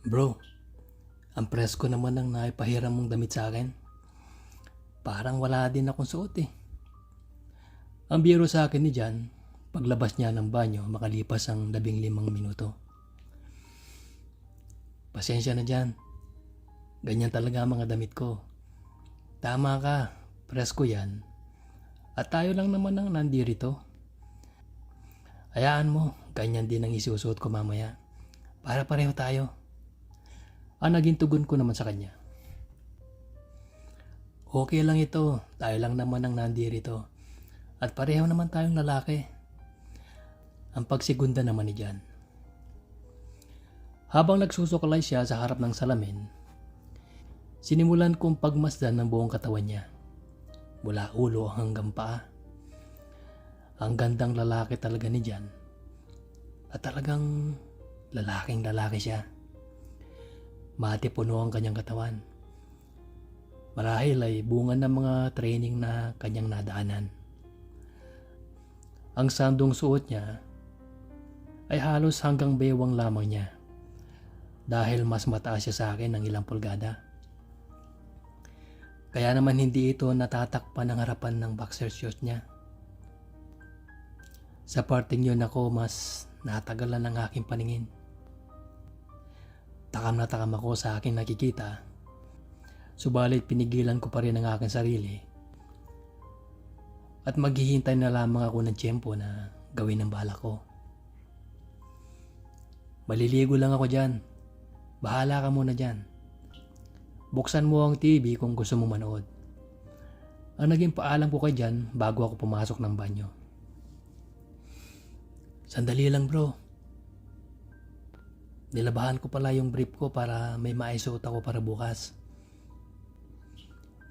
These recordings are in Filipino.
Bro, ang presko naman ng naipahiram mong damit sa akin. Parang wala din akong suot eh. Ang biro sa akin ni Jan, paglabas niya ng banyo makalipas ang 15 minuto. Pasensya na Jan, ganyan talaga ang mga damit ko. Tama ka, presko yan. At tayo lang naman ang nandirito. Hayaan mo, ganyan din ang isusuot ko mamaya. Para pareho tayo. Ang naging tugon ko naman sa kanya. Okay lang ito, tayo lang naman ang nandirito. At pareho naman tayong lalaki. Ang pagsigunda naman ni Jan. Habang nagsusuklay siya sa harap ng salamin, sinimulan kong pagmasdan ng buong katawan niya. Mula ulo hanggang paa. Ang gandang lalaki talaga ni Jan. At talagang lalaking lalaki siya. Mati puno ang kanyang katawan. Marahil ay bunga ng mga training na kanyang nadaanan. Ang sandong suot niya ay halos hanggang bewang lamang niya dahil mas mataas siya sa akin ng ilang pulgada. Kaya naman hindi ito natatakpan ng harapan ng boxer shorts niya. Sa parting yun ako mas natagalan ng aking paningin. Takam na takam ako sa aking nakikita. Subalit pinigilan ko pa rin ang aking sarili. At maghihintay na lamang ako ng tiyempo na gawin ang balak ko. Maliligo lang ako dyan. Bahala ka muna dyan. Buksan mo ang TV kung gusto mo manood. Ang naging paalam ko kay Jan bago ako pumasok ng banyo. Sandali lang bro. Nilabahan ko pala yung brief ko para may maisuot ako para bukas.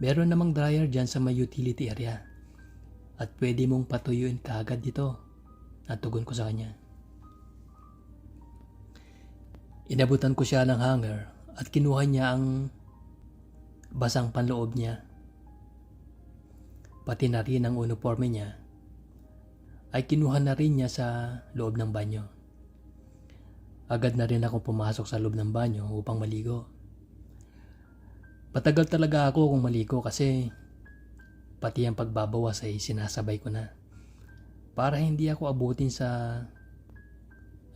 Meron namang dryer dyan sa may utility area. At pwede mong patuyuin kaagad dito. Natugon ko sa kanya. Inabutan ko siya ng hanger at kinuha niya ang basang panloob niya. Pati na rin ang uniforme niya ay kinuha na rin niya sa loob ng banyo. Agad na rin ako pumasok sa loob ng banyo upang maligo. Patagal talaga ako kung maligo kasi pati ang pagbabawas ay sinasabay ko na para hindi ako abutin sa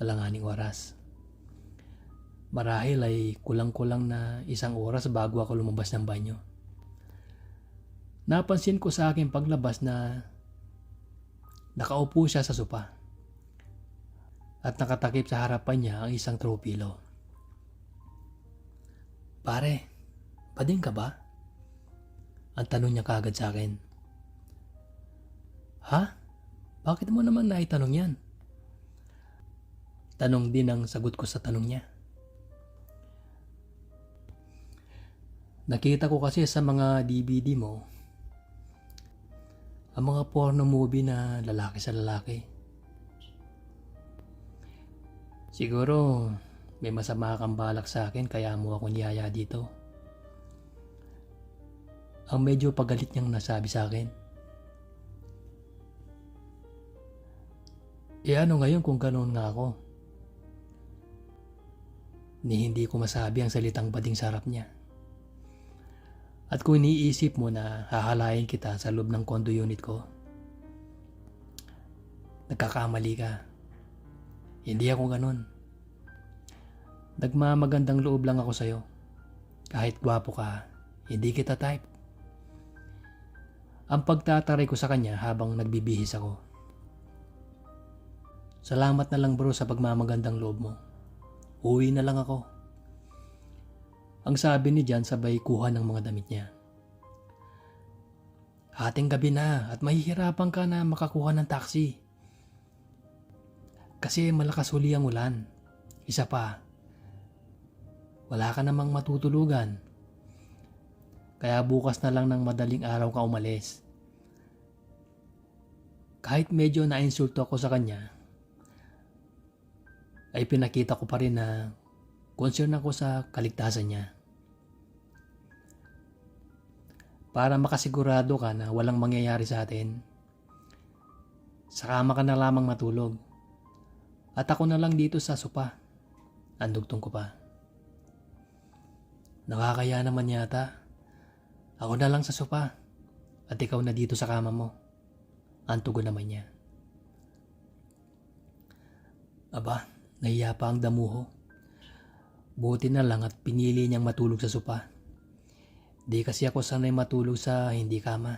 alanganing oras. Marahil ay kulang-kulang na 1 oras bago ako lumabas ng banyo. Napansin ko sa aking paglabas na nakaupo siya sa sopa at nakatakip sa harapan niya ang isang throw pillow. Pare, bading ka ba? Ang tanong niya kaagad sa akin. Ha? Bakit mo naman naitanong yan? Tanong din ang sagot ko sa tanong niya. Nakita ko kasi sa mga DVD mo ang mga porno movie na lalaki sa lalaki. Siguro may masama kang balak sa akin kaya mo ako niyaya dito. Ang medyo pagalit niyang nasabi sa akin. Ano ngayon kung ganoon nga ako? Ni hindi ko masabi ang salitang bading sa harap niya. At kung iniisip mo na hahalayin kita sa loob ng condo unit ko, nagkakamali ka. Hindi ako ganun. Nagmamagandang loob lang ako sa'yo. Kahit gwapo ka, hindi kita type. Ang pagtataray ko sa kanya habang nagbibihis ako. Salamat na lang bro sa pagmamagandang loob mo. Uwi na lang ako. Ang sabi ni Jan sabay kuha ng mga damit niya. Hating gabi na at mahihirapan ka na makakuha ng taxi. Kasi malakas huli ang ulan. Isa pa, wala ka namang matutulugan. Kaya bukas na lang ng madaling araw ka umalis. Kahit medyo nainsulto ako sa kanya, ay pinakita ko pa rin na concern ako sa kaligtasan niya. Para makasigurado ka na walang mangyayari sa atin, sa kama ka na lamang matulog. At ako na lang dito sa sopa. Andugtong ko pa. Nakakaya naman yata. Ako na lang sa sopa at ikaw na dito sa kama mo. Ang tugon naman niya. Aba, nahiya pa ang damuho. Buti na lang at pinili niyang matulog sa sopa. Di kasi ako sanay matulog sa hindi kama.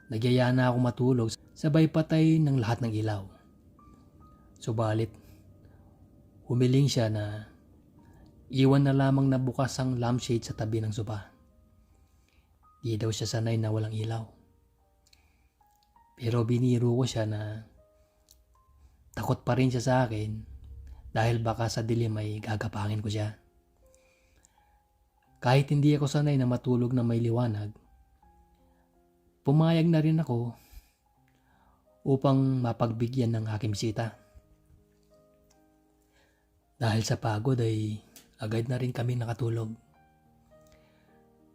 Nagyaya na ako matulog sabay patay ng lahat ng ilaw. Subalit, humiling siya na iwan na lamang na bukas ang lampshade sa tabi ng sopa. Di daw siya sanay na walang ilaw. Pero biniro ko siya na takot pa rin siya sa akin dahil baka sa dilim ay gagapangin ko siya. Kahit hindi ako sanay na matulog na may liwanag, pumayag na rin ako upang mapagbigyan ng aking bisita. Dahil sa pagod ay agad na rin kami nakatulog.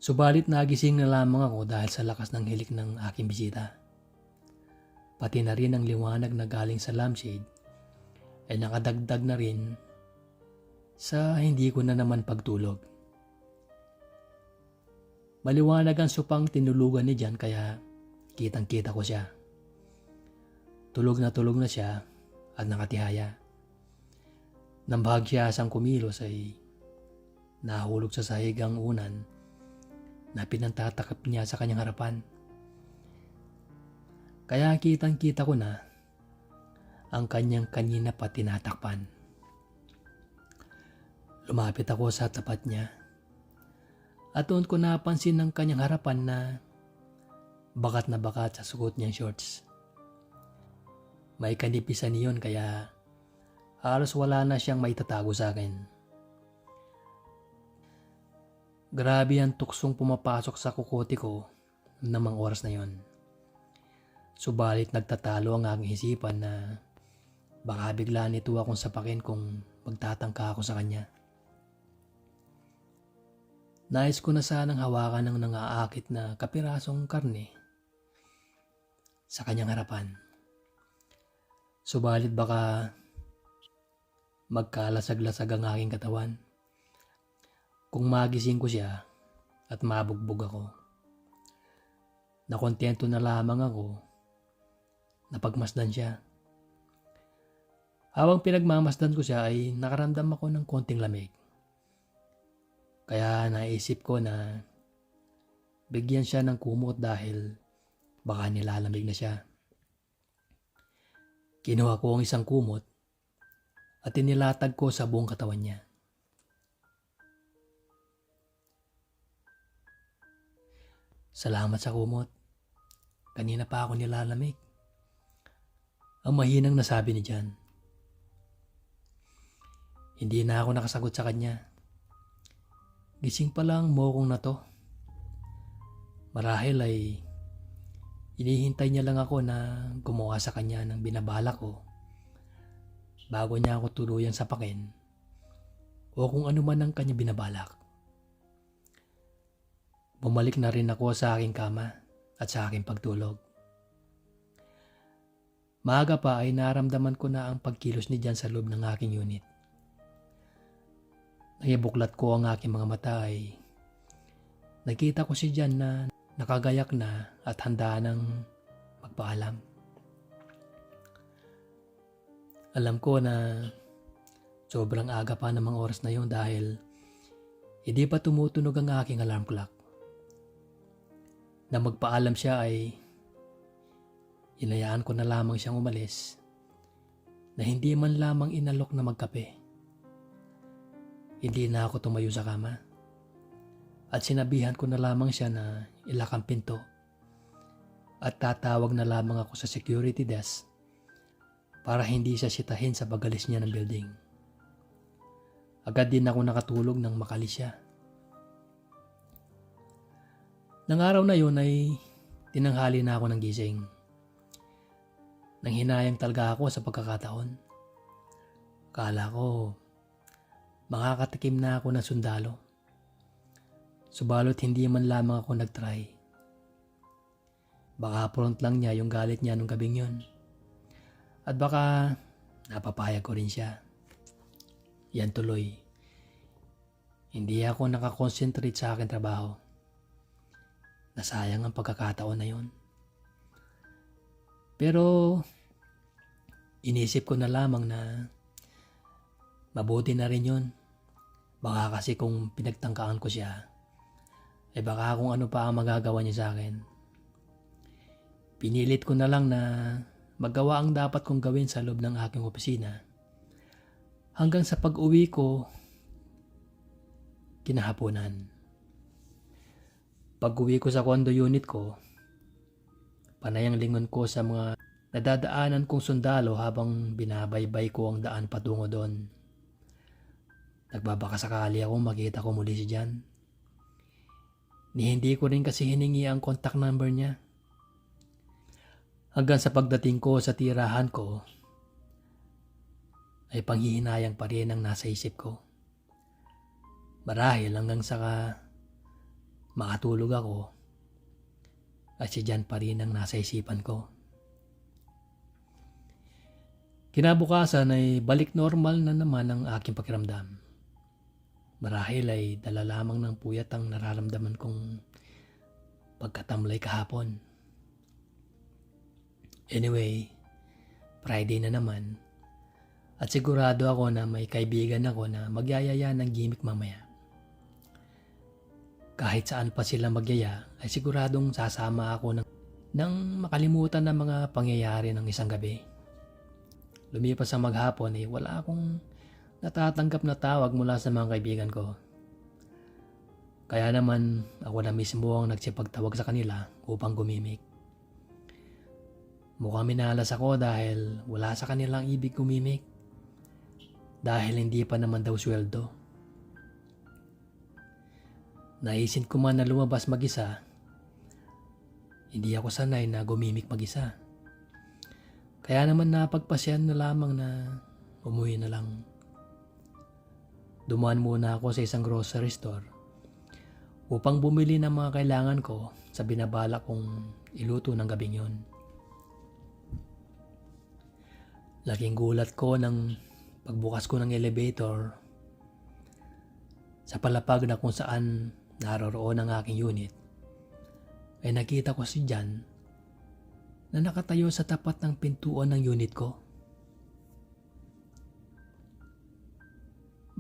Subalit nagising na lamang ako dahil sa lakas ng hilik ng aking bisita. Pati na rin ang liwanag na galing sa lampshade ay nakadagdag na rin sa hindi ko na naman pagtulog. Maliwanag ang supang tinulugan ni Jan kaya kitang kita ko siya. Tulog na siya at nakatihaya. Nang bahagya siyang kumilos ay nahulog sa sahig ang unan na pinantatakip niya sa kanyang harapan. Kaya kitang kita ko na ang kanyang kanina pa tinatakpan. Lumapit ako sa tapat niya at doon ko napansin ang kanyang harapan na bakat na bakat sa suot niyang shorts. May kanipisan niyon kaya halos wala na siyang maitatago sa akin. Grabe ang tuksong pumapasok sa kukote ko namang oras na yon. Subalit nagtatalo ang aking isipan na baka bigla nito akong sapakin kung magtatangka ako sa kanya. Nais ko na sanang hawakan ng nangaakit na kapirasong karne sa kanyang harapan. Subalit baka magkalasag-lasag ang aking katawan kung magising ko siya at mabugbog ako. Nakontento na lamang ako na pagmasdan siya. Habang pinagmamasdan ko siya ay nakaramdam ako ng konting lamig. Kaya naisip ko na bigyan siya ng kumot dahil baka nilalamig na siya. Kinuha ko ang isang kumot at inilatag ko sa buong katawan niya. Salamat sa kumot. Kanina pa ako nilalamig. Ang mahinang nasabi ni Jan. Hindi na ako nakasagot sa kanya. Gising pa lang mokong na to. Marahil ay inihintay niya lang ako na gumawa sa kanya ng binabalak ko bago niya ako tuluyang sapakin o kung ano man ang kanya binabalak. Bumalik na rin ako sa aking kama at sa aking pagtulog. Maaga pa ay naramdaman ko na ang pagkilos ni Jan sa loob ng aking unit. Nang ibuklat ko ang aking mga mata ay nakita ko si Jan na nakagayak na at handa ng magpaalam. Alam ko na sobrang aga pa ng mga oras na yun dahil hindi pa tumutunog ang aking alarm clock. Nang magpaalam siya ay inayaan ko na lamang siyang umalis na hindi man lamang inalok na magkape. Hindi na ako tumayo sa kama at sinabihan ko na lamang siya na ilak ang pinto at tatawag na lamang ako sa security desk para hindi siya sitahin sa pag-alis niya ng building. Agad din ako nakatulog nang makalis siya. Nang araw na yun ay tinanghali na ako ng gising. Nang hinayang talaga ako sa pagkakataon. Kala ko makakatikim na ako ng sundalo. Subalot hindi man lamang ako nagtry. Baka front lang niya yung galit niya nung gabing yun. At baka napapayag ko rin siya. Yan tuloy. Hindi ako nakakonsentrate sa aking trabaho. Nasayang ang pagkakataon na yon. Pero inisip ko na lamang na mabuti na rin yun. Baka kasi kung pinagtangkaan ko siya, baka kung ano pa ang magagawa niya sa akin. Pinilit ko na lang na magawa ang dapat kong gawin sa loob ng aking opisina. Hanggang sa pag-uwi ko, kinahaponan. Pag-uwi ko sa condo unit ko, panay ang lingon ko sa mga nadadaanan kong sundalo habang binabaybay ko ang daan patungo doon. Nagbabaka sakali ako makita ko muli si Jan. Hindi ko rin kasi hiningi ang contact number niya. Hanggang sa pagdating ko sa tirahan ko, ay panghihinayang pa rin ang nasa isip ko. Marahil hanggang sa makatulog ako, at si Jan pa rin ang nasa isipan ko. Kinabukasan ay balik normal na naman ang aking pakiramdam. Marahil ay dala lamang ng puyat ang nararamdaman kong pagkatamlay kahapon. Anyway, Friday na naman at sigurado ako na may kaibigan ako na magyayaya ng gimmick mamaya. Kahit saan pa sila magyaya ay siguradong sasama ako ng makalimutan ng mga pangyayari ng isang gabi. Lumipas ang maghapon wala akong natatanggap na tawag mula sa mga kaibigan ko. Kaya naman ako na mismo ang nagsipagtawag sa kanila upang gumimik. Mukhang minalas ako dahil wala sa kanilang ibig gumimik. Dahil hindi pa naman daw sweldo. Naisin ko man na lumabas mag-isa. Hindi ako sanay na gumimik mag-isa. Kaya naman napagpasyan na lamang na umuwi na lang. Dumaan muna ako sa isang grocery store upang bumili ng mga kailangan ko sa binabala kong iluto ng gabing yon. Laking gulat ko nang pagbukas ko ng elevator sa palapag na kung saan naroroon ang aking unit, ay nakita ko si Jan na nakatayo sa tapat ng pintuan ng unit ko.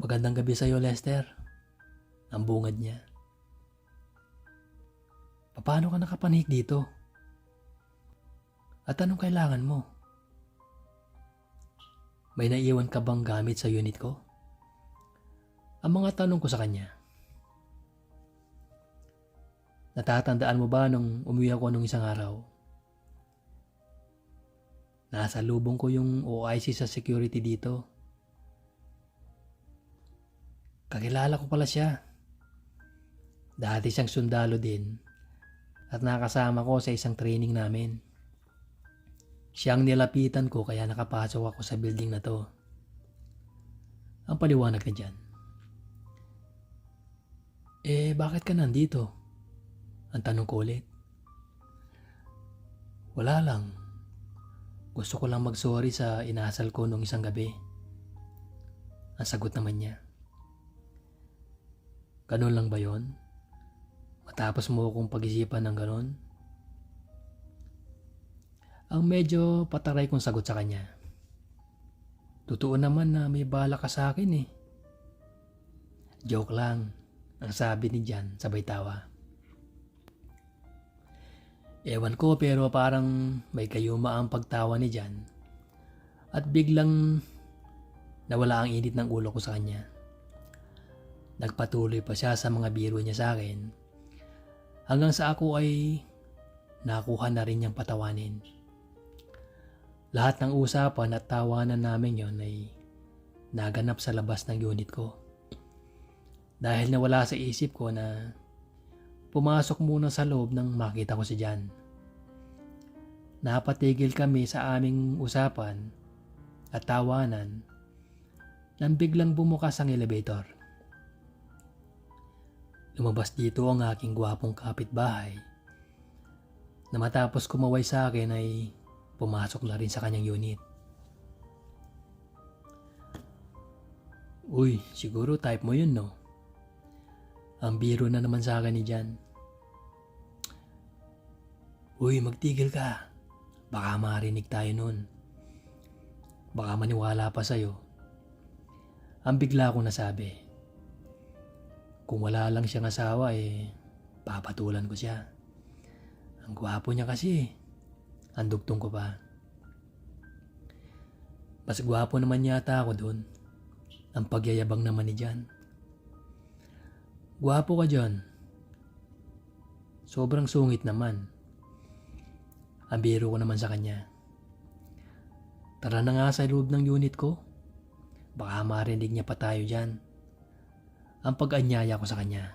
Magandang gabi sa iyo, Lester. Ang bungad niya. Paano ka nakapanik dito? At anong kailangan mo? May naiwan ka bang gamit sa unit ko? Ang mga tanong ko sa kanya. Natatandaan mo ba nung umuwi ako nung isang araw? Nasa lubong ko yung OIC sa security dito. Kakilala ko pala siya. Dati siyang sundalo din at nakasama ko sa isang training namin. Siyang nilapitan ko kaya nakapasok ako sa building na to. Ang paliwanag na dyan. Bakit ka nandito? Ang tanong ko ulit. Wala lang. Gusto ko lang mag-sorry sa inasal ko nung isang gabi. Ang sagot naman niya. Ganun lang ba yon? Matapos mo akong pag-isipan ng ganun? Ang medyo pataray kong sagot sa kanya. Totoo naman na may bala ka sa akin eh. Joke lang, ang sabi ni Jan sabay tawa. Ewan ko pero parang may kayuma ang pagtawa ni Jan at biglang nawala ang init ng ulo ko sa kanya. Nagpatuloy pa siya sa mga biro niya sa akin hanggang sa ako ay nakuha na rin niyang patawanin. Lahat ng usapan at tawanan namin yon ay naganap sa labas ng unit ko. Dahil nawala sa isip ko na pumasok muna sa loob nang makita ko si Jan. Napatigil kami sa aming usapan at tawanan nang biglang bumukas ang elevator. Lumabas dito ang aking gwapong kapitbahay na matapos kumaway sa akin ay pumasok na rin sa kanyang unit. Uy, siguro type mo yun no? Ang biro na naman sa akin ni Jan. Uy, magtigil ka. Baka marinig tayo nun. Baka maniwala pa sa'yo. Ang bigla ko nasabi. Kung wala lang siyang asawa papatulan ko siya. Ang gwapo niya kasi. Ang dugtong ko pa. Mas gwapo naman yata ako doon. Ang pagyayabang naman ni Jan. Gwapo ka John. Sobrang sungit naman. Ang biro ko naman sa kanya. Tara na nga sa loob ng unit ko. Baka marinig niya pa tayo dyan. Ang pag-anyaya ko sa kanya.